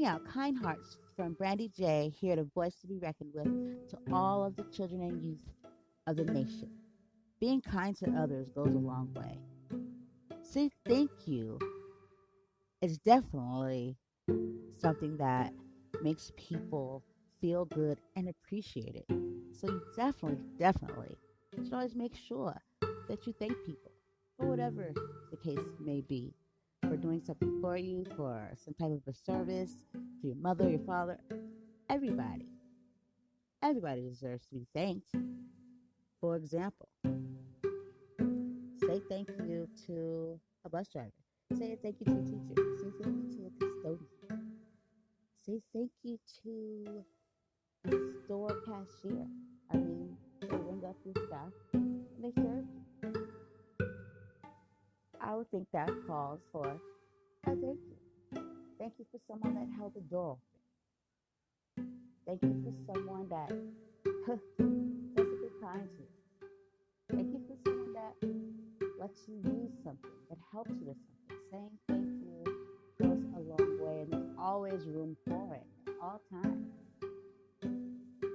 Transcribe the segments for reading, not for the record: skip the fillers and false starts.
out kind hearts from Brandy J, here the voice to be reckoned with, to all of the children and youth of the nation. Being kind to others goes a long way. Say thank you is definitely something that makes people feel good and appreciate it. So you definitely should always make sure that you thank people for whatever the case may be, for doing something for you, for some type of a service, for your mother, your father, everybody. Everybody deserves to be thanked. For example, say thank you to a bus driver. Say thank you to a teacher. Say thank you to a custodian. Say thank you to a store cashier. I mean, they ring up your stuff and they serve you. I would think that calls for a thank you. Thank you for someone that held the door open. Thank you for someone that does a good kind to you. Thank you for someone that lets you use something, that helps you with something. Saying thank you goes a long way, and there's always room for it at all times.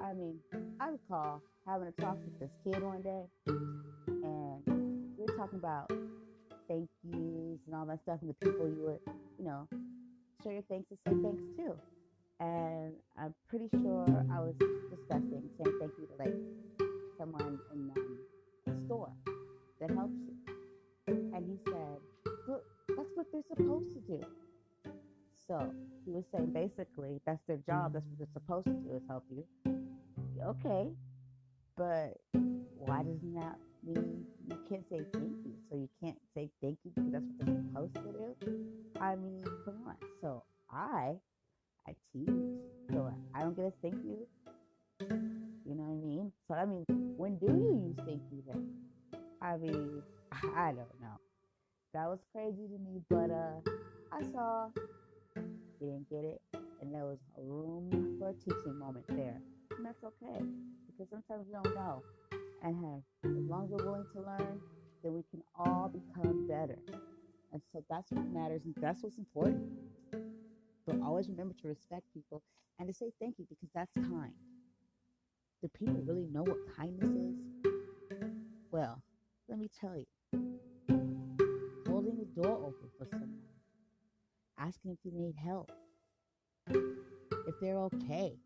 I mean, I recall having a talk with this kid one day, and we were talking about thank yous and all that stuff, and the people you would, show your thanks and say thanks to. And I'm pretty sure I was discussing saying thank you to like someone in a store that helps you. And he said, "Look, that's what they're supposed to do." So he was saying basically that's their job, that's what they're supposed to do is help you. Okay, but why doesn't that mean you can't say thank you? So you can't say thank you because that's what they're supposed to do? I mean, come on. So I tease. So I don't get a thank you. You know what I mean? So I mean, when do you use thank you then? I mean, I don't know. That was crazy to me, but I saw he didn't get it, and there was a room for a teaching moment there, and that's okay because sometimes we don't know. And hey, as long as we're willing to learn, then we can all become better. And so that's what matters, and that's what's important. But always remember to respect people and to say thank you because that's kind. Do people really know what kindness is? Well, let me tell you, holding the door open for someone, asking if you need help, if they're okay,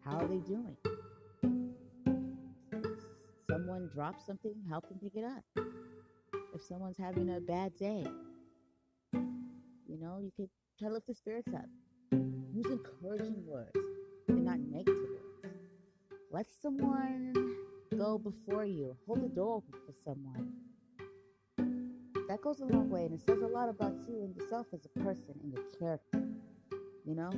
how are they doing? If someone drops something, help them pick it up. If someone's having a bad day, you could try to lift the spirits up. Use encouraging words and not negative words. Let someone go before you. Hold the door open for someone. That goes a long way, and it says a lot about you and yourself as a person and your character. You know?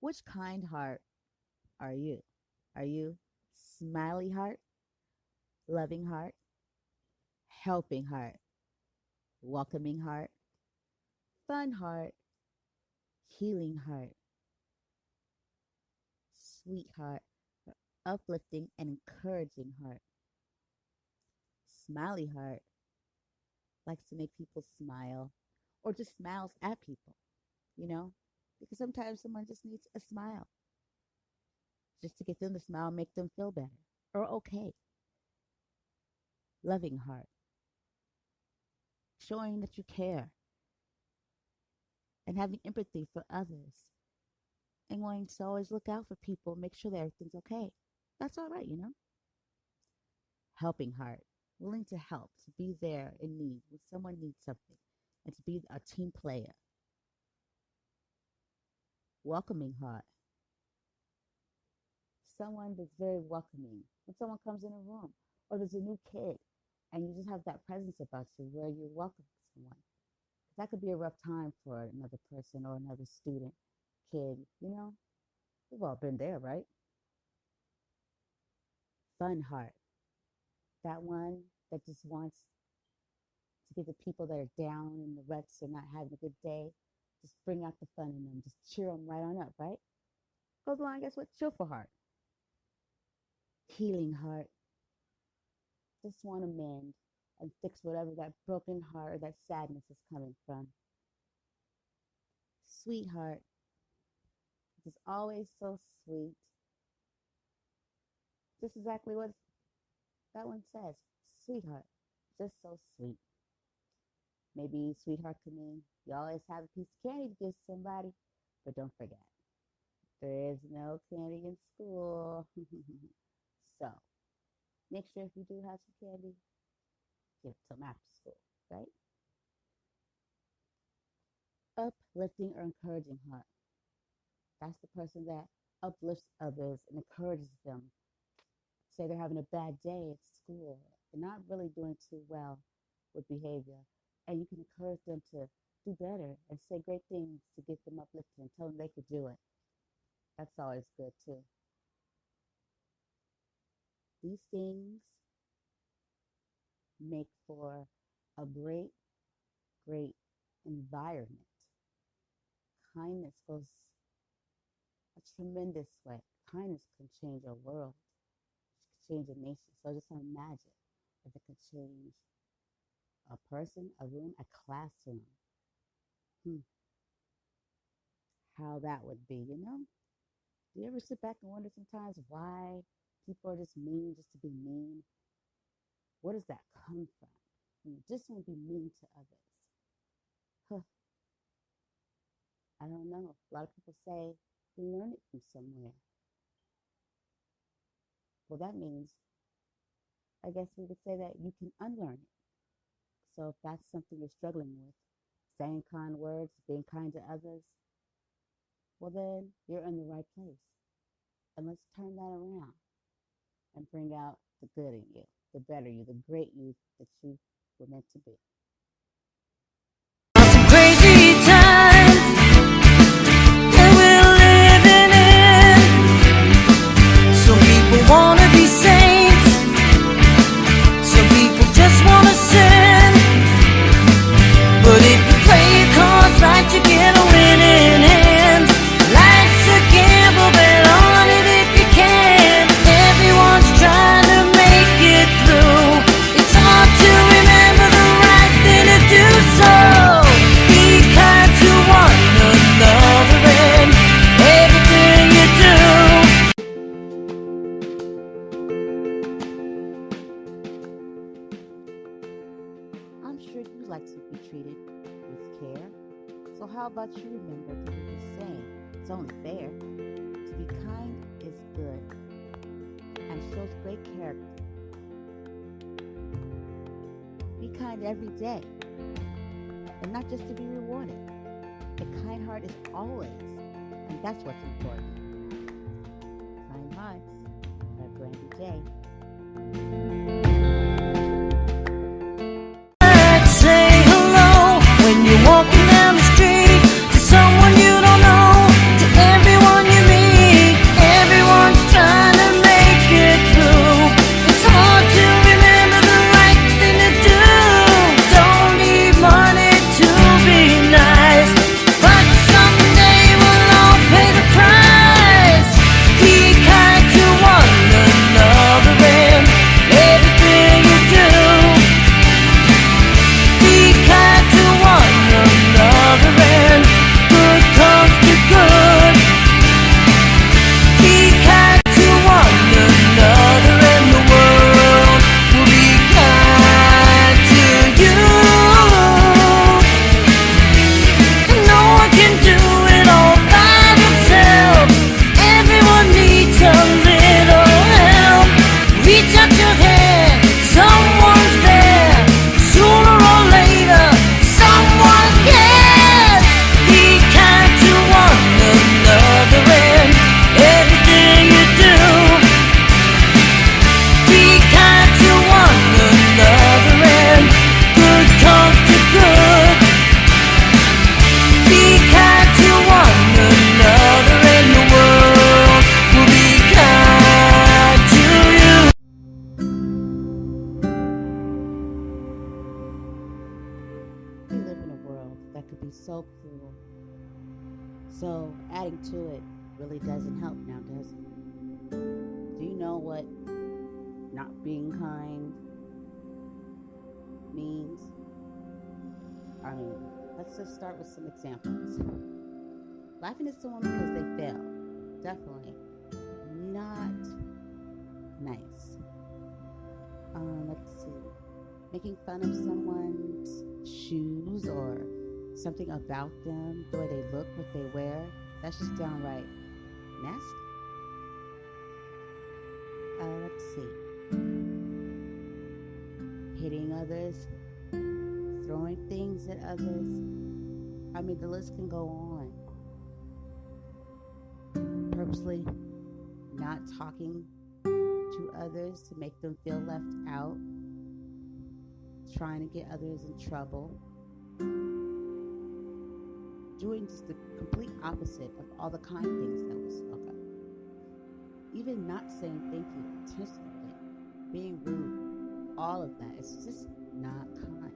Which kind heart are you? Are you smiley heart, loving heart, helping heart, welcoming heart, fun heart, healing heart, sweet heart, uplifting and encouraging heart? Smiley heart likes to make people smile or just smiles at people, you know? Because sometimes someone just needs a smile just to get them to smile, make them feel better or okay. Loving heart, showing that you care and having empathy for others and wanting to always look out for people, make sure that everything's okay. That's all right, you know? Helping heart, willing to help, to be there in need when someone needs something, and to be a team player. Welcoming heart, someone that's very welcoming. When someone comes in a room, or there's a new kid, and you just have that presence about you where you welcome someone. That could be a rough time for another person or another student, kid, you know? We've all been there, right? Fun heart. That one that just wants to get the people that are down in the ruts or not having a good day, just bring out the fun in them. Just cheer them right on up, right? Goes along, guess what? Cheerful heart. Healing heart. Just want to mend and fix whatever that broken heart or that sadness is coming from. Sweetheart. It's always so sweet. Just exactly what that one says. Sweetheart. Just so sweet. Maybe sweetheart could mean you always have a piece of candy to give somebody, but don't forget, there is no candy in school. So make sure if you do have some candy, give it to them after school, right? Uplifting or encouraging heart. That's the person that uplifts others and encourages them. Say they're having a bad day at school, they're not really doing too well with behavior, and you can encourage them to do better and say great things to get them uplifted and tell them they could do it. That's always good too. These things make for a great, great environment. Kindness goes a tremendous way. Kindness can change a world, it can change a nation. So just imagine if it could change a person, a room, a classroom. How that would be, you know? Do you ever sit back and wonder sometimes why people are just mean just to be mean? Where does that come from? You just want to be mean to others. Huh. I don't know. A lot of people say you learn it from somewhere. Well, that means, I guess we could say that you can unlearn it. So if that's something you're struggling with, saying kind words, being kind to others, well, then you're in the right place. And let's turn that around and bring out the good in you, the better you, the great you that you were meant to be. Some crazy times that we're living in. Some people want to be saints, some people just want to sin. But if you play your cards right, you get a winning hand. Life's a gamble, bet on it if you can. Everyone's trying to make it through. It's hard to remember the right thing to do, so be kind to one another in everything you do. I'm sure you like to be treated with care. So how about you remember to do the same? It's only fair. To be kind is good and shows great character. Be kind every day, and not just to be rewarded. A kind heart is always, and that's what's important. Kind hearts have a grand day. Say hello when you're walking down the street to someone you don't know, to everyone you meet. Everyone's trying to make it through. It's hard to remember the right thing to do. Don't need money to be nice, but someday we'll all pay the price. Be kind to one another and So adding to it really doesn't help now, does it? Do you know what not being kind means? I mean, let's just start with some examples. Laughing at someone because they fail. Definitely not nice. Let's see. Making fun of someone's shoes or something about them, the way they look, what they wear. That's just downright nasty. Let's see. Hitting others, throwing things at others. I mean, the list can go on. Purposely not talking to others to make them feel left out. Trying to get others in trouble. Doing just the complete opposite of all the kind things that we spoke of. Even not saying thank you intentionally, being rude, all of that. It's just not kind.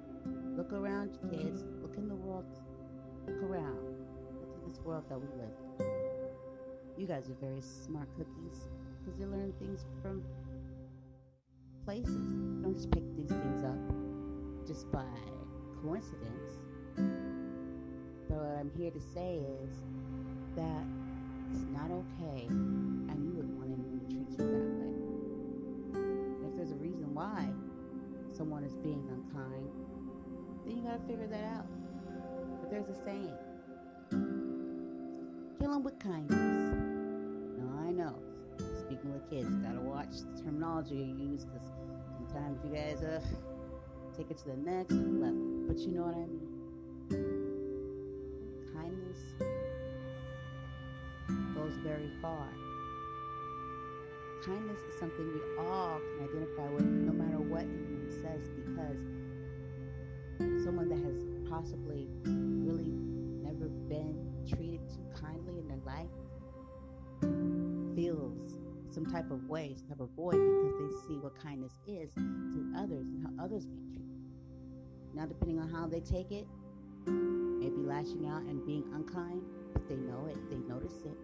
Look around, kids. Look in the world. Look around. Look at this world that we live in. You guys are very smart cookies because you learn things from places. You don't just pick these things up just by coincidence. But what I'm here to say is that it's not okay, and you wouldn't want anyone to treat you that way. And if there's a reason why someone is being unkind, then you gotta figure that out. But there's a saying, kill them with kindness. Now I know, speaking with kids, you gotta watch the terminology you use, because sometimes you guys take it to the next level. But you know what I mean. Kindness goes very far. Kindness is something we all can identify with no matter what anyone says, because someone that has possibly really never been treated too kindly in their life feels some type of way, some type of void, because they see what kindness is to others and how others being treated. Now, depending on how they take it, maybe lashing out and being unkind, if they know it, they notice it,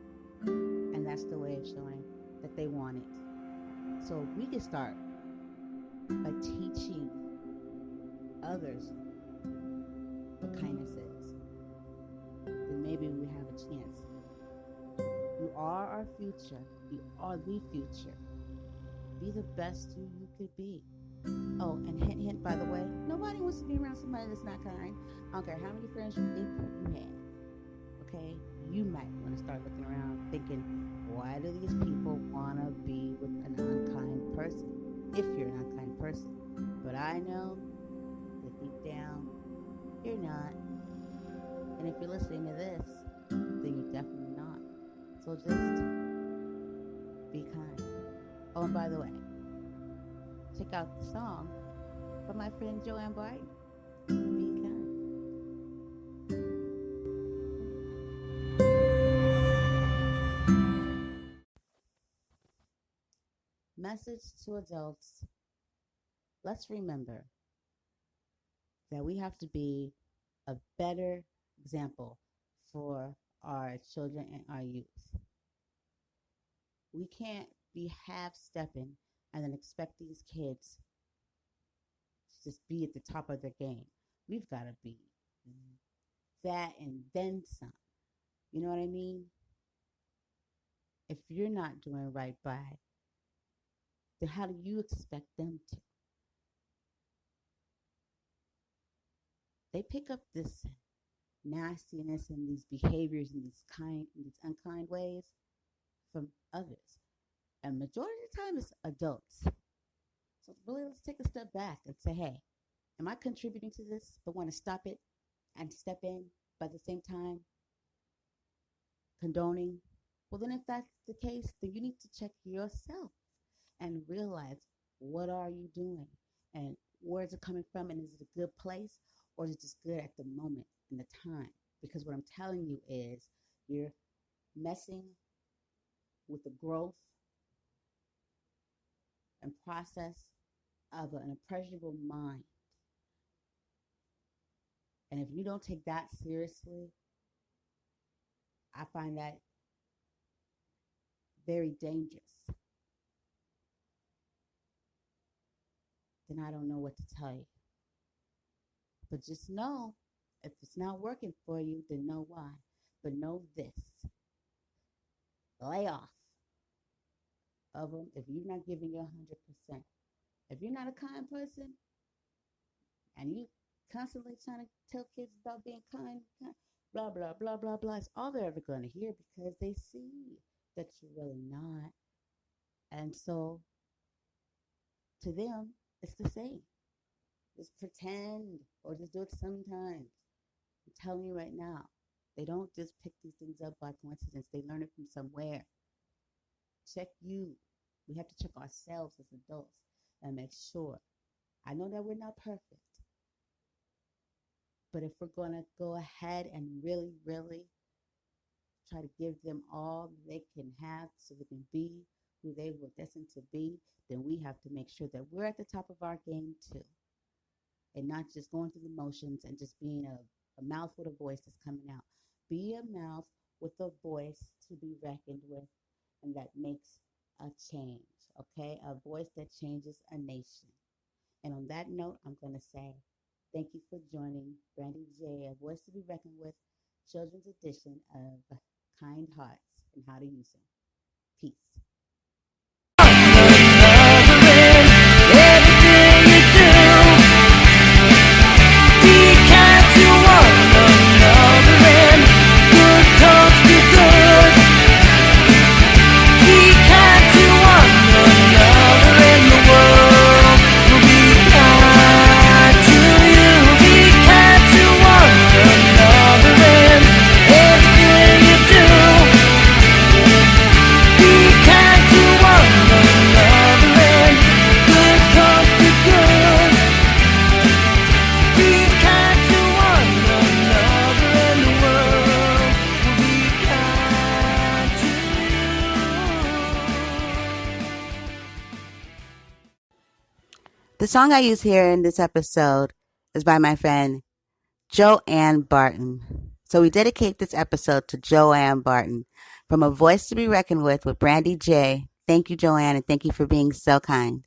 and that's the way of showing that they want it. So we can start by teaching others what kindness is. Then maybe we have a chance. You are our future. You are the future. Be the best you could be. Oh, and hint, hint, by the way, nobody wants to be around somebody that's not kind. I don't care how many friends you think you have. Okay? You might want to start looking around thinking, why do these people want to be with an unkind person? If you're an unkind person. But I know that deep down, you're not. And if you're listening to this, then you're definitely not. So just be kind. Oh, and by the way, check out the song from my friend Joanne Barton. Be kind. Message to adults. Let's remember that we have to be a better example for our children and our youth. We can't be half-stepping and then expect these kids to just be at the top of their game. We've got to be that and then some. You know what I mean? If you're not doing right by, then how do you expect them to? They pick up this nastiness and these behaviors and these unkind ways from others. And majority of the time it's adults. So really, let's take a step back and say, hey, am I contributing to this but want to stop it and step in, but at the same time condoning? Well, then if that's the case, then you need to check yourself and realize, what are you doing? And where is it coming from? And is it a good place? Or is it just good at the moment and the time? Because what I'm telling you is you're messing with the growth and process of an impressionable mind. And if you don't take that seriously, I find that very dangerous. Then I don't know what to tell you. But just know, if it's not working for you, then know why. But know this: lay off of them if you're not giving your 100%. If you're not a kind person and you constantly trying to tell kids about being kind, blah, blah, blah, blah, blah, it's all they're ever going to hear because they see that you're really not. And so to them, it's the same. Just pretend or just do it sometimes. I'm telling you right now, they don't just pick these things up by coincidence. They learn it from somewhere. Check you. We have to check ourselves as adults and make sure. I know that we're not perfect. But if we're going to go ahead and really, really try to give them all they can have so they can be who they were destined to be, then we have to make sure that we're at the top of our game too. And not just going through the motions and just being a mouth with a voice that's coming out. Be a mouth with a voice to be reckoned with, and that makes a change, okay? A voice that changes a nation. And on that note, I'm going to say thank you for joining Brandy J, A Voice to be Reckoned With, Children's Edition of Kind Hearts and How to Use Them. Peace. The song I use here in this episode is by my friend Joanne Barton. So we dedicate this episode to Joanne Barton from A Voice to be Reckoned with Brandy J. Thank you, Joanne, and thank you for being so kind.